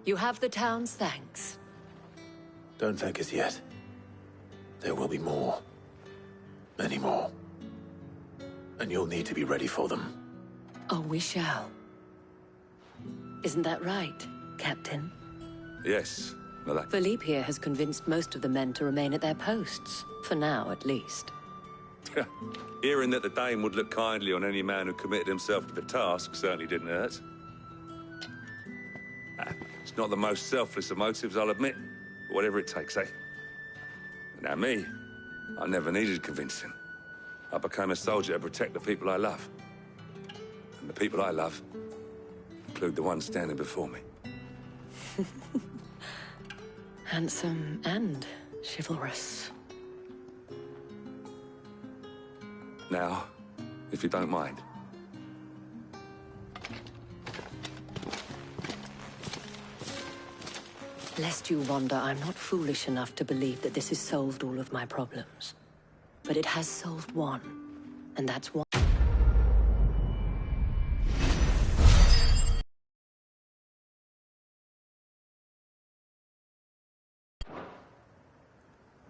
You have the town's thanks. Don't thank us yet. There will be more. Many more. And you'll need to be ready for them. Oh, we shall. Isn't that right, Captain? Yes. No, that... Philippe here has convinced most of the men to remain at their posts. For now, at least. Hearing that the Dane would look kindly on any man who committed himself to the task certainly didn't hurt. It's not the most selfless of motives, I'll admit. But whatever it takes, eh? Now me, I never needed convincing. I became a soldier to protect the people I love. And the people I love include the ones standing before me. Handsome and chivalrous. Now, if you don't mind. Lest you wonder, I'm not foolish enough to believe that this has solved all of my problems. But it has solved one, and that's one.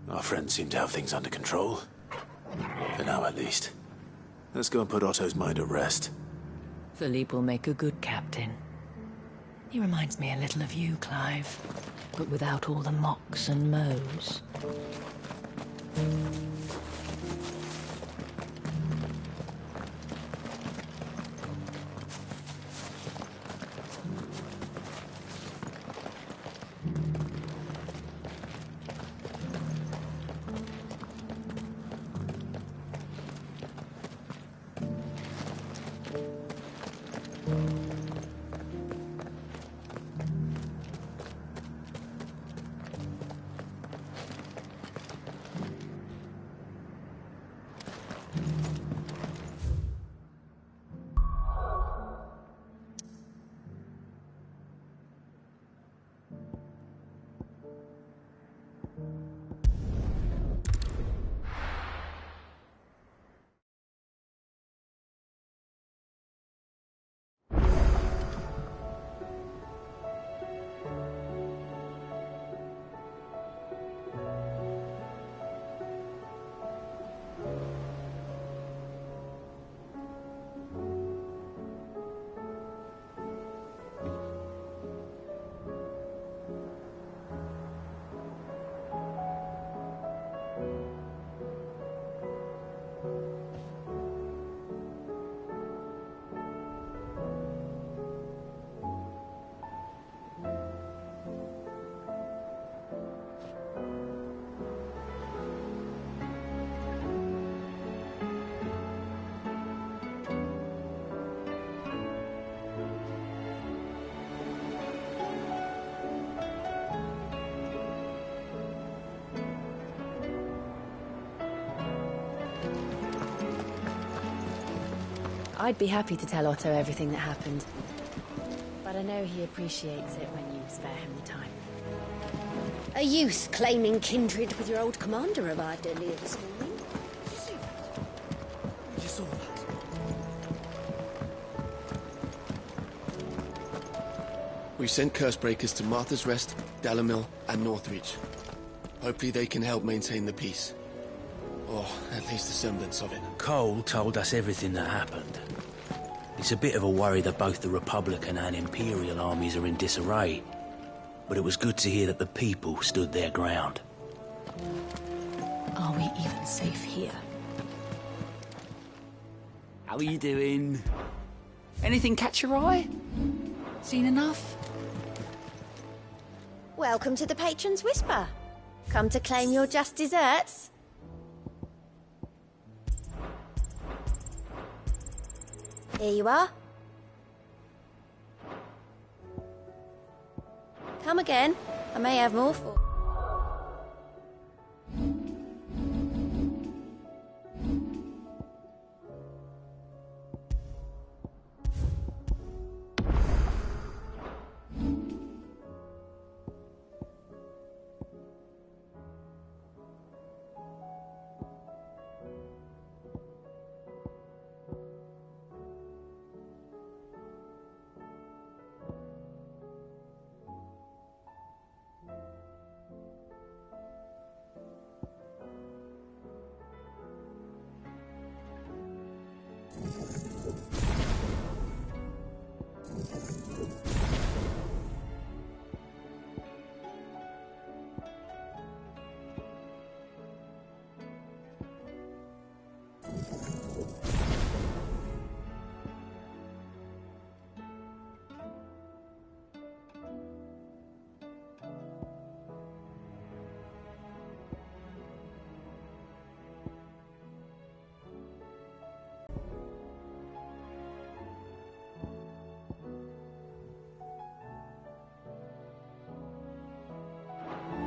Our friends seem to have things under control. For now, at least. Let's go and put Otto's mind at rest. Philippe will make a good captain. He reminds me a little of you, Clive, but without all the mocks and mows. I'd be happy to tell Otto everything that happened. But I know he appreciates it when you spare him the time. A youth claiming kindred with your old commander arrived earlier this morning. Did you saw that? We've sent Cursebreakers to Martha's Rest, Dalamil, and Northreach. Hopefully they can help maintain the peace. Or at least a semblance of it. Cole told us everything that happened. It's a bit of a worry that both the Republican and Imperial armies are in disarray. But it was good to hear that the people stood their ground. Are we even safe here? How are you doing? Anything catch your eye? Seen enough? Welcome to the Patron's Whisper. Come to claim your just desserts? Here you are. Come again. I may have more for.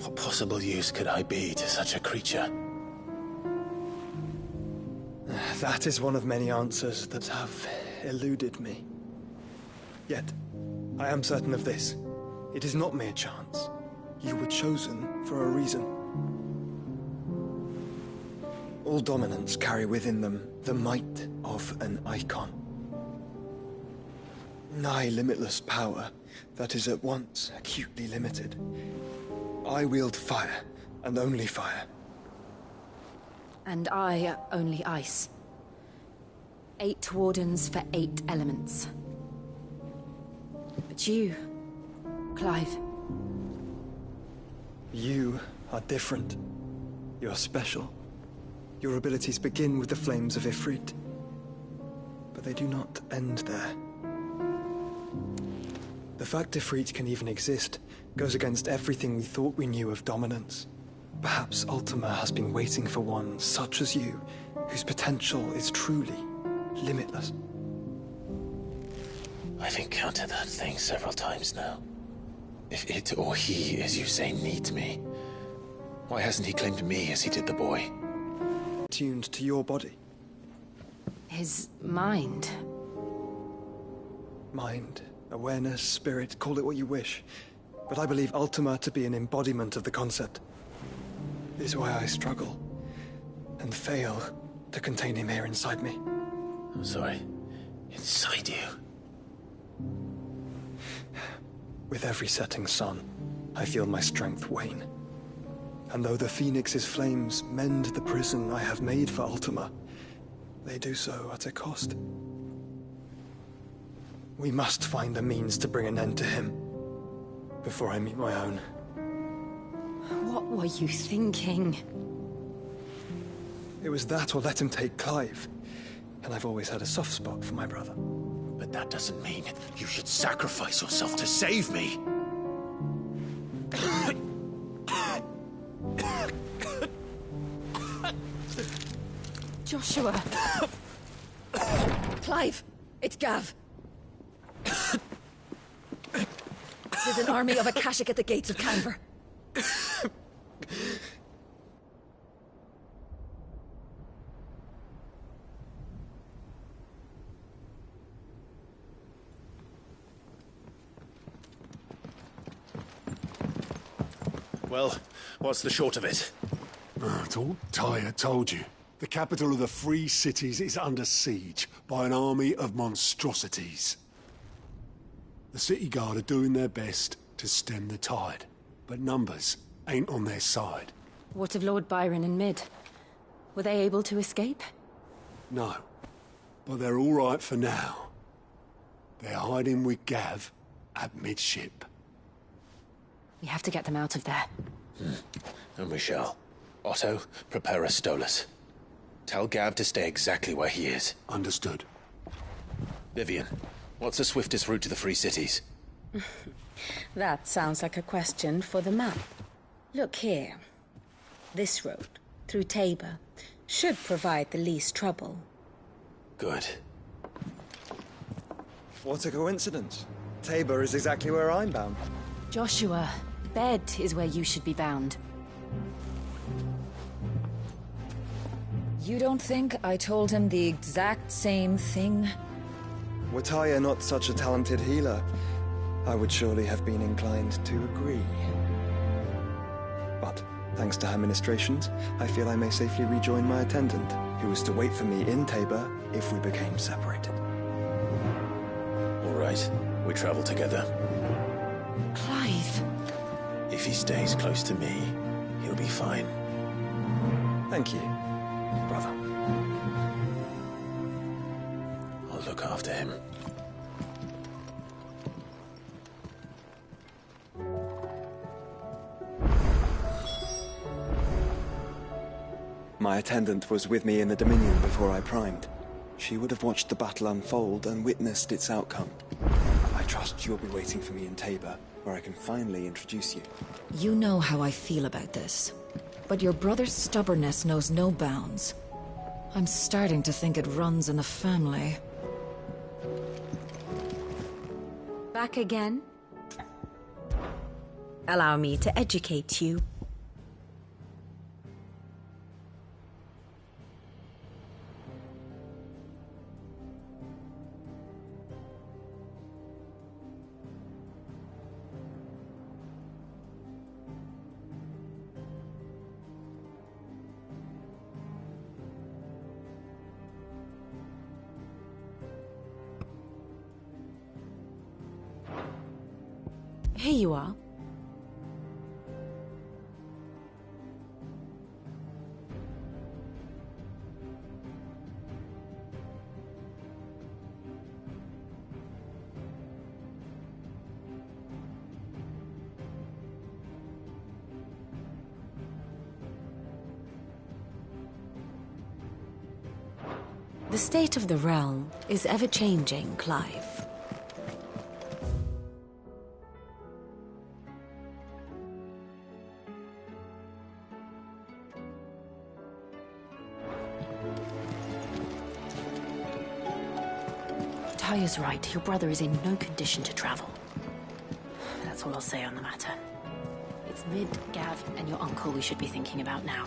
What possible use could I be to such a creature? That is one of many answers that have eluded me. Yet, I am certain of this. It is not mere chance. You were chosen for a reason. All dominants carry within them the might of an icon. Nigh limitless power that is at once acutely limited. I wield fire, and only fire. And I only ice. 8 wardens for 8 elements. But you, Clive. You are different. You're special. Your abilities begin with the flames of Ifrit. But they do not end there. The fact Ifrit can even exist goes against everything we thought we knew of dominance. Perhaps Ultima has been waiting for one such as you, whose potential is truly limitless. I've encountered that thing several times now. If it or he, as you say, needs me, why hasn't he claimed me as he did the boy? Tuned to your body. His mind. Mind, awareness, spirit, call it what you wish. But I believe Ultima to be an embodiment of the concept. This is why I struggle and fail to contain him here inside me. I'm sorry. Inside you? With every setting sun, I feel my strength wane. And though the Phoenix's flames mend the prison I have made for Ultima, they do so at a cost. We must find a means to bring an end to him before I meet my own. What were you thinking? It was that or let him take Clive. And I've always had a soft spot for my brother. But that doesn't mean you should sacrifice yourself to save me. Joshua. Clive, it's Gav. There's an army of Akashic at the gates of Canver. Well, what's the short of it? I thought Tyre told you. The capital of the Free Cities is under siege by an army of monstrosities. The city guard are doing their best to stem the tide, but numbers ain't on their side. What of Lord Byron and Mid? Were they able to escape? No, but they're all right for now. They're hiding with Gav at midship. We have to get them out of there. And we shall. Otto, prepare a Stolas. Tell Gav to stay exactly where he is. Understood. Vivian, what's the swiftest route to the Free Cities? That sounds like a question for the map. Look here. This road, through Tabor, should provide the least trouble. Good. What a coincidence. Tabor is exactly where I'm bound. Joshua, bed is where you should be bound. You don't think I told him the exact same thing? Were Tyre not such a talented healer, I would surely have been inclined to agree. But, thanks to her ministrations, I feel I may safely rejoin my attendant, who was to wait for me in Tabor if we became separated. All right, we travel together. Clive. If he stays close to me, he'll be fine. Thank you, brother. I'll look after him. My attendant was with me in the Dominion before I primed. She would have watched the battle unfold and witnessed its outcome. I trust you'll be waiting for me in Tabor, where I can finally introduce you. You know how I feel about this. But your brother's stubbornness knows no bounds. I'm starting to think it runs in the family. Back again? Allow me to educate you. Here you are. The state of the realm is ever-changing, Clive. Taya's right. Your brother is in no condition to travel. That's all I'll say on the matter. It's Mid, Gav, and your uncle we should be thinking about now.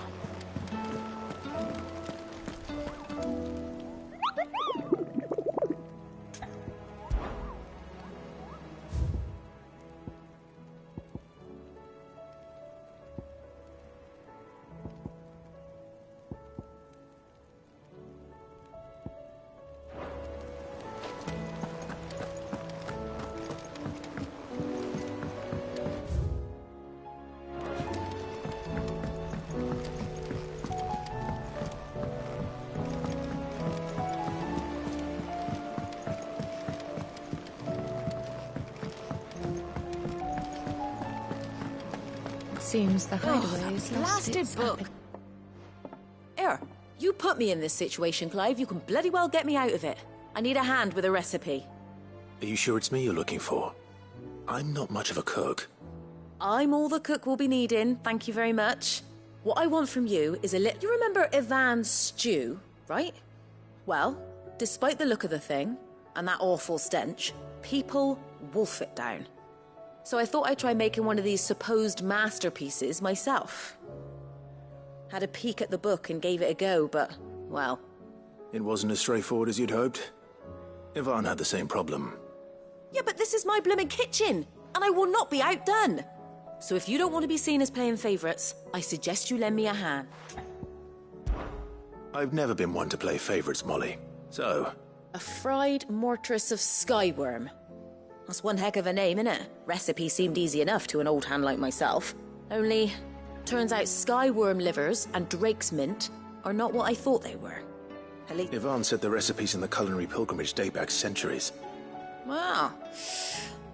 Seems the hideaway is Blasted book! Here, you put me in this situation, Clive. You can bloody well get me out of it. I need a hand with a recipe. Are you sure it's me you're looking for? I'm not much of a cook. I'm all the cook will be needing, thank you very much. What I want from you is a You remember Ivan's stew, right? Well, despite the look of the thing, and that awful stench, people wolf it down. So I thought I'd try making one of these supposed masterpieces myself. Had a peek at the book and gave it a go, but, well... It wasn't as straightforward as you'd hoped. Ivan had the same problem. Yeah, but this is my blooming kitchen, and I will not be outdone. So if you don't want to be seen as playing favourites, I suggest you lend me a hand. I've never been one to play favourites, Molly. So... A fried mortress of skyworm. That's one heck of a name, innit? Recipe seemed easy enough to an old hand like myself. Only, turns out skyworm livers and drake's mint are not what I thought they were. Ivan said the recipes in the culinary pilgrimage date back centuries. Wow.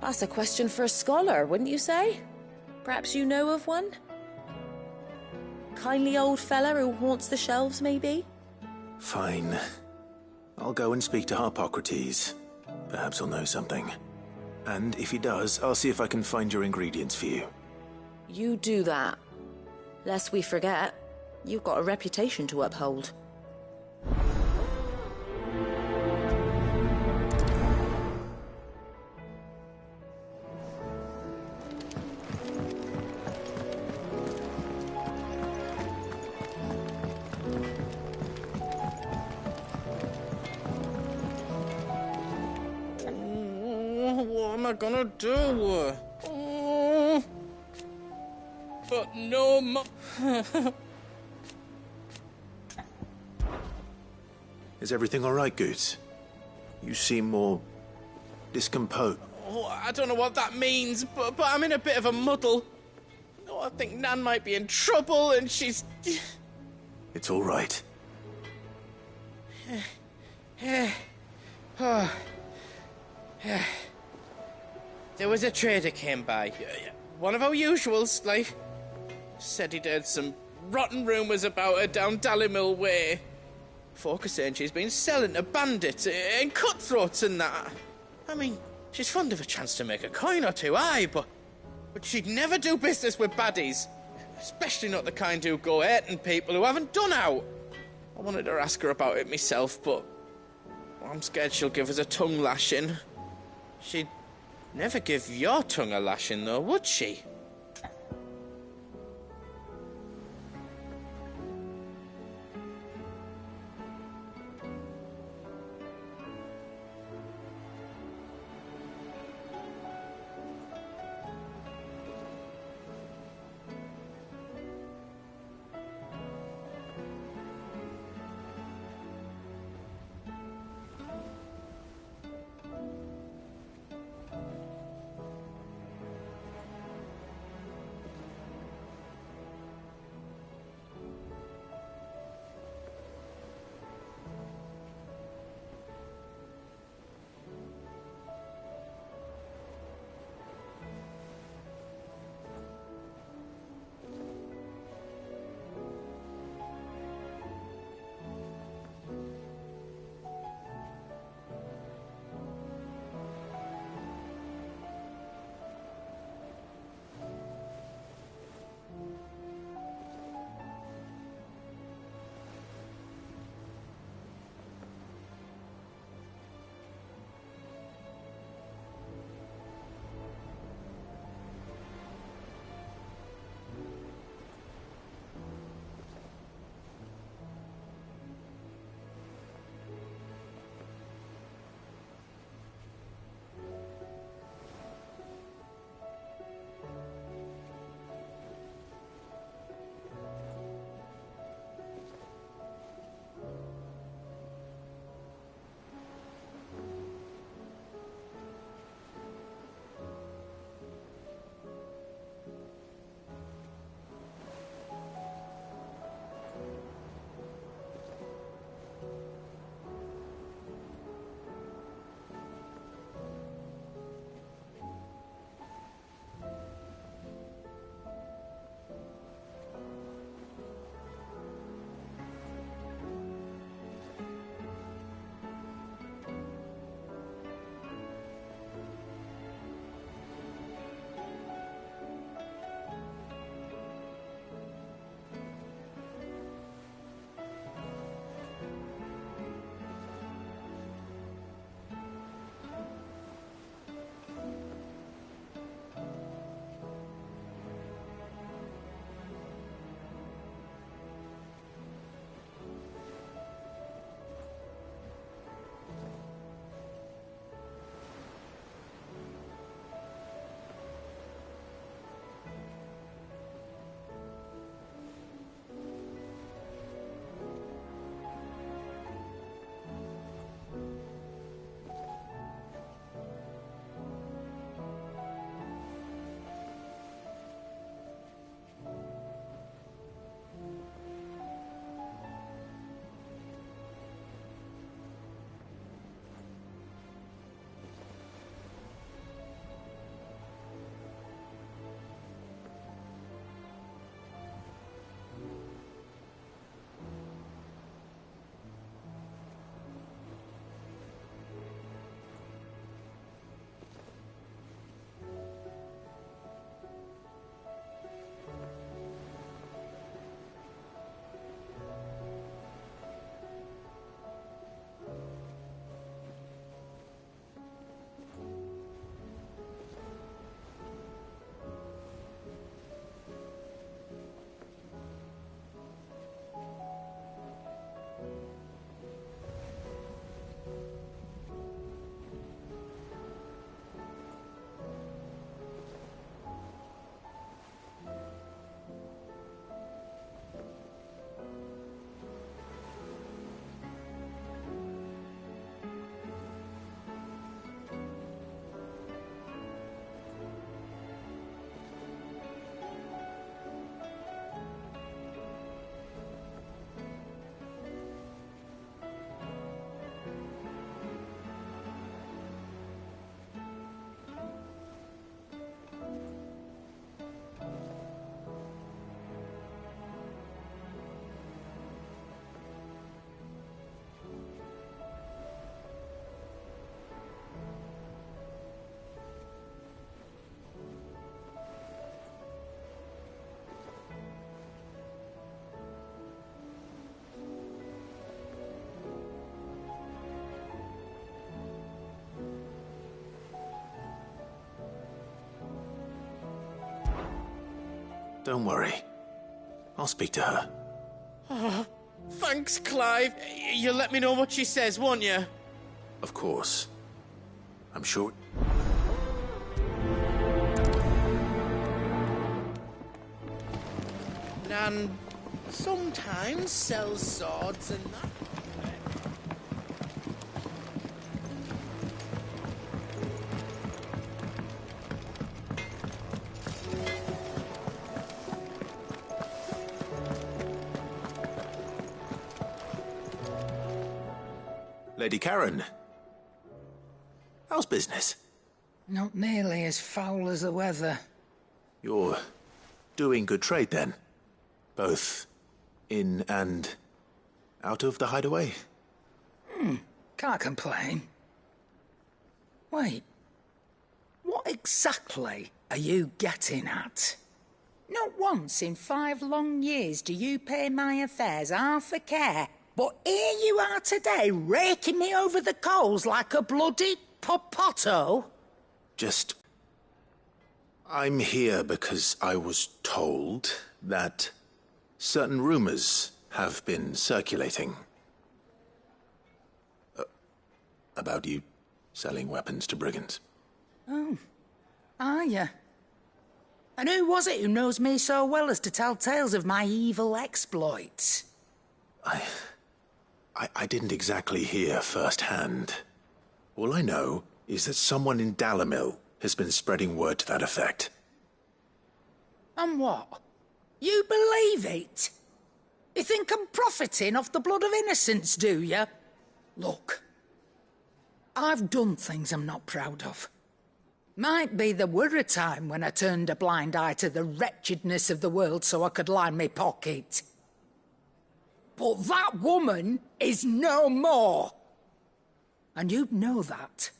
That's a question for a scholar, wouldn't you say? Perhaps you know of one? Kindly old fella who haunts the shelves, maybe? Fine. I'll go and speak to Harpocrates. Perhaps he'll know something. And if he does, I'll see if I can find your ingredients for you. You do that. Lest we forget, you've got a reputation to uphold. What am I gonna do? Oh, but no mo- Is everything all right, Goose? You seem more... discomposed. Oh, I don't know what that means, but I'm in a bit of a muddle. Oh, I think Nan might be in trouble, and she's... It's all right. There was a trader came by. One of our usuals, like. Said he'd heard some rotten rumours about her down Dalimil Way. Folk are saying she's been selling to bandits and cutthroats and that. I mean, she's fond of a chance to make a coin or two, aye, but she'd never do business with baddies. Especially not the kind who go hurting people who haven't done out. I wanted to ask her about it myself, but I'm scared she'll give us a tongue lashing. She'd never give your tongue a lashing, though, would she? Don't worry. I'll speak to her. Oh, thanks, Clive. You'll let me know what she says, won't you? Of course. I'm sure... Nan sometimes sells swords and that. Lady Karen. How's business? Not nearly as foul as the weather. You're doing good trade, then? Both in and out of the hideaway? Can't complain. Wait. What exactly are you getting at? Not once in 5 long years do you pay my affairs half a care. But here you are today, raking me over the coals like a bloody popoto. Just... I'm here because I was told that certain rumors have been circulating. About you selling weapons to brigands. Oh, are you? And who was it who knows me so well as to tell tales of my evil exploits? I didn't exactly hear firsthand. All I know is that someone in Dalimil has been spreading word to that effect. And what? You believe it? You think I'm profiting off the blood of innocents, do you? Look, I've done things I'm not proud of. Might be there were a time when I turned a blind eye to the wretchedness of the world so I could line my pocket. But that woman is no more. And you'd know that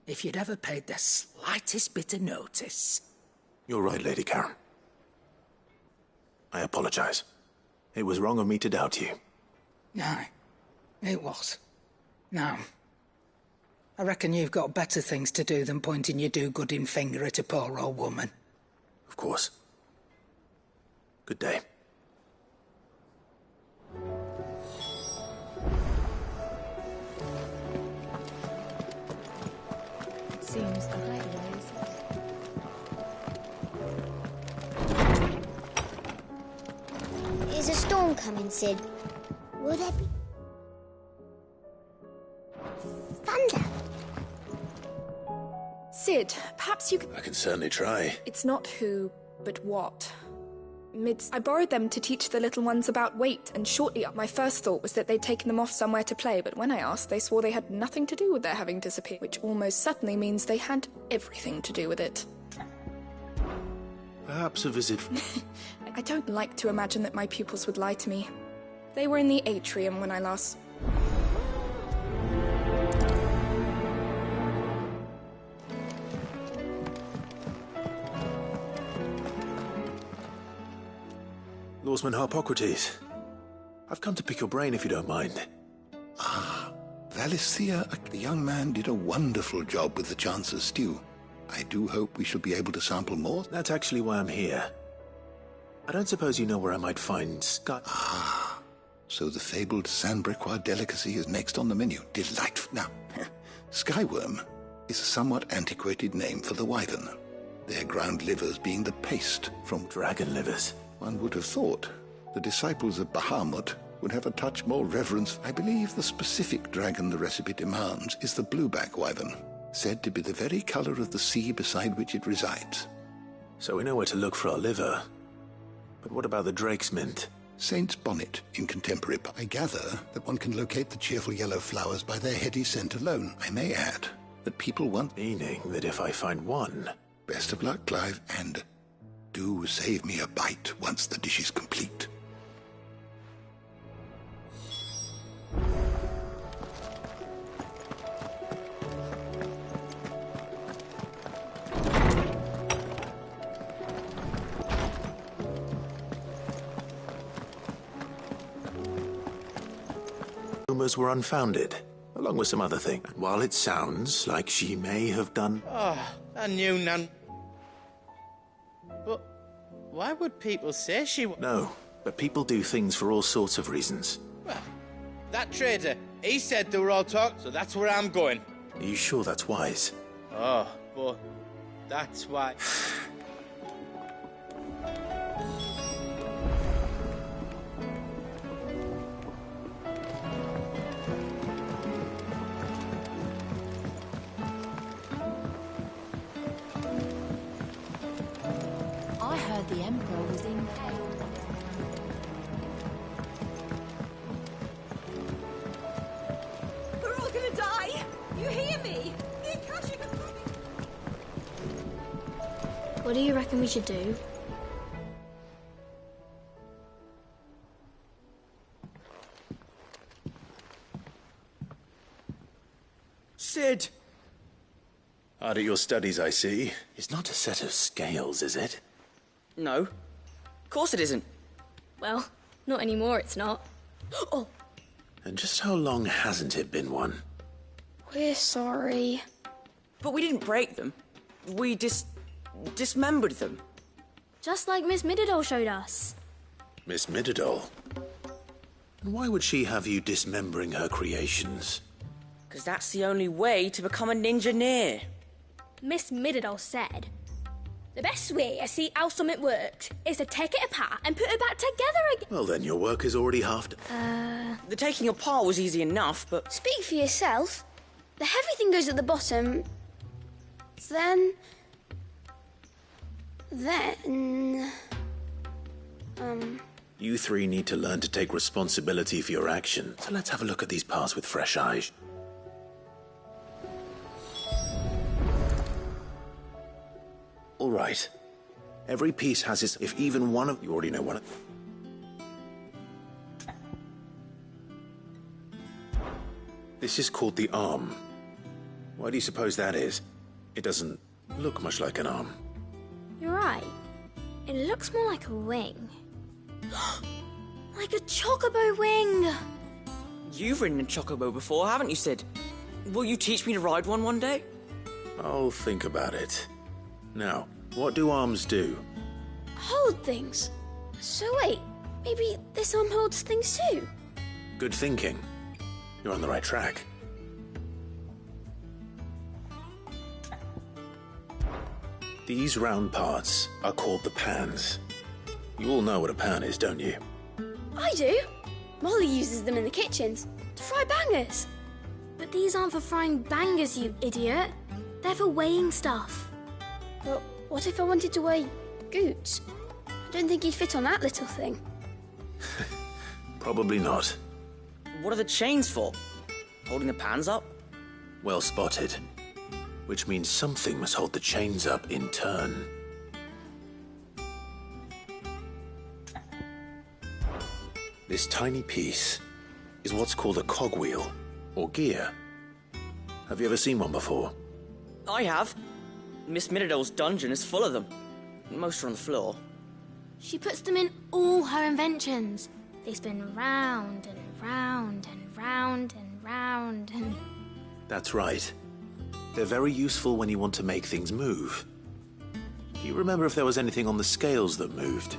if you'd ever paid the slightest bit of notice. You're right, Lady Karen. I apologize. It was wrong of me to doubt you. No, it was. Now, I reckon you've got better things to do than pointing your do-gooding finger at a poor old woman. Of course. Good day. Seems the hideaway is... Is a storm coming, Sid? Will there be... thunder? Sid, perhaps you could... I can certainly try. It's not who, but what. I borrowed them to teach the little ones about weight, and shortly my first thought was that they'd taken them off somewhere to play, but when I asked, they swore they had nothing to do with their having disappeared, which almost certainly means they had everything to do with it. Perhaps a visit... I don't like to imagine that my pupils would lie to me. They were in the atrium when I last... Lawsman Harpocrates. I've come to pick your brain if you don't mind. Ah, Valisthea, the young man did a wonderful job with the Chance's stew. I do hope we shall be able to sample more. That's actually why I'm here. I don't suppose you know where I might find Sky... Ah, so the fabled Sandbrequois delicacy is next on the menu. Delightful. Now, Skyworm is a somewhat antiquated name for the wyvern, their ground livers being the paste from dragon livers. One would have thought the disciples of Bahamut would have a touch more reverence. I believe the specific dragon the recipe demands is the blueback wyvern, said to be the very color of the sea beside which it resides. So we know where to look for our liver. But what about the drake's mint? Saint's bonnet in contemporary. I gather that one can locate the cheerful yellow flowers by their heady scent alone. I may add that people want... Meaning that if I find one... Best of luck, Clive, and... do save me a bite once the dish is complete. Rumors were unfounded, along with some other things. And while it sounds like she may have done... Oh, I knew none. But Why would people say she... No, but people do things for all sorts of reasons. Well, that trader, he said they were all talk, so that's where I'm going. Are you sure that's wise? Oh, but that's why... I heard the Emperor was impaled. We're all gonna die! You hear me? What do you reckon we should do? Sid! Hard at your studies, I see. It's not a set of scales, is it? No. Of course it isn't. Well, not anymore, it's not. Oh, And just how long hasn't it been one? we're sorry. But we didn't break them. We dismembered them. Just like Miss Mididol showed us. Miss Mididol? And why would she have you dismembering her creations? Because that's the only way to become a ninja-neer. Miss Mididol said, the best way to see how something works is to take it apart and put it back together again. Well, then your work is already half done. The taking apart was easy enough, but... Speak for yourself. The heavy thing goes at the bottom. Then... You three need to learn to take responsibility for your action. So let's have a look at these parts with fresh eyes. All right. Every piece has its... If even one of... You already know one of... This is called the arm. Why do you suppose that is? It doesn't look much like an arm. You're right. It looks more like a wing. Like a chocobo wing! You've ridden a chocobo before, haven't you, Sid? Will you teach me to ride one day? I'll think about it. Now, what do arms do? Hold things. So wait, maybe this arm holds things too? Good thinking. You're on the right track. These round parts are called the pans. You all know what a pan is, don't you? I do. Molly uses them in the kitchens to fry bangers. But these aren't for frying bangers, you idiot. They're for weighing stuff. But what if I wanted to weigh Goots? I don't think he'd fit on that little thing. Probably not. What are the chains for? Holding the pans up? Well spotted. Which means something must hold the chains up in turn. This tiny piece is what's called a cogwheel, or gear. Have you ever seen one before? I have. Miss Mididol's dungeon is full of them. Most are on the floor. She puts them in all her inventions. They spin round and round and round and round and... That's right. They're very useful when you want to make things move. Do you remember if there was anything on the scales that moved?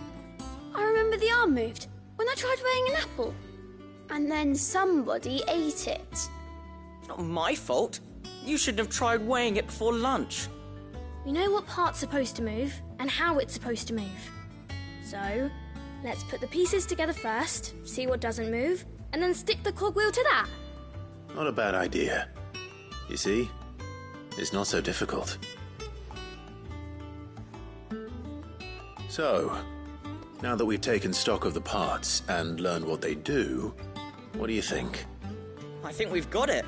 I remember the arm moved when I tried weighing an apple. And then somebody ate it. It's not my fault. You shouldn't have tried weighing it before lunch. We know what part's supposed to move and how it's supposed to move. So, let's put the pieces together first, see what doesn't move, and then stick the cogwheel to that. Not a bad idea. You see? It's not so difficult. So, now that we've taken stock of the parts and learned what they do, what do you think? I think we've got it.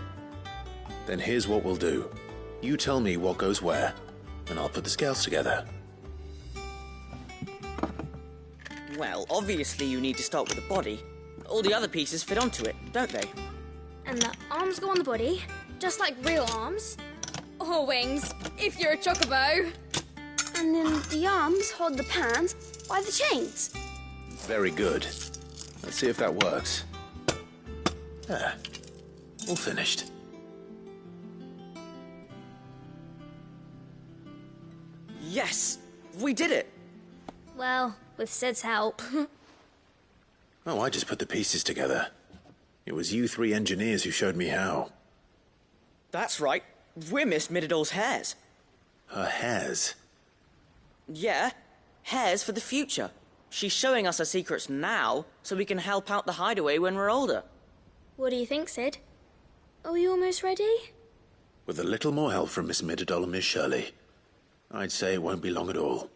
Then here's what we'll do. You tell me what goes where, and I'll put the scales together. Well, obviously you need to start with the body. All the other pieces fit onto it, don't they? And the arms go on the body, just like real arms. Or wings, if you're a chocobo. And then the arms hold the pans by the chains. Very good. Let's see if that works. There. All finished. Yes! We did it! Well, with Sid's help. Oh, I just put the pieces together. It was you three engineers who showed me how. That's right. We're Miss Mididol's heirs. Her hairs? Yeah, heirs for the future. She's showing us her secrets now, so we can help out the hideaway when we're older. What do you think, Sid? Are we almost ready? With a little more help from Miss Mididol and Miss Shirley, I'd say it won't be long at all.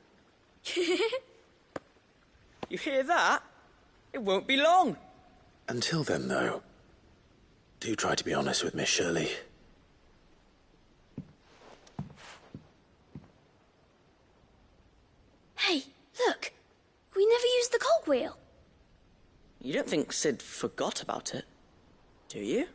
You hear that? It won't be long. Until then, though, do try to be honest with Miss Shirley. Hey, look! We never used the cogwheel. You don't think Sid forgot about it, do you?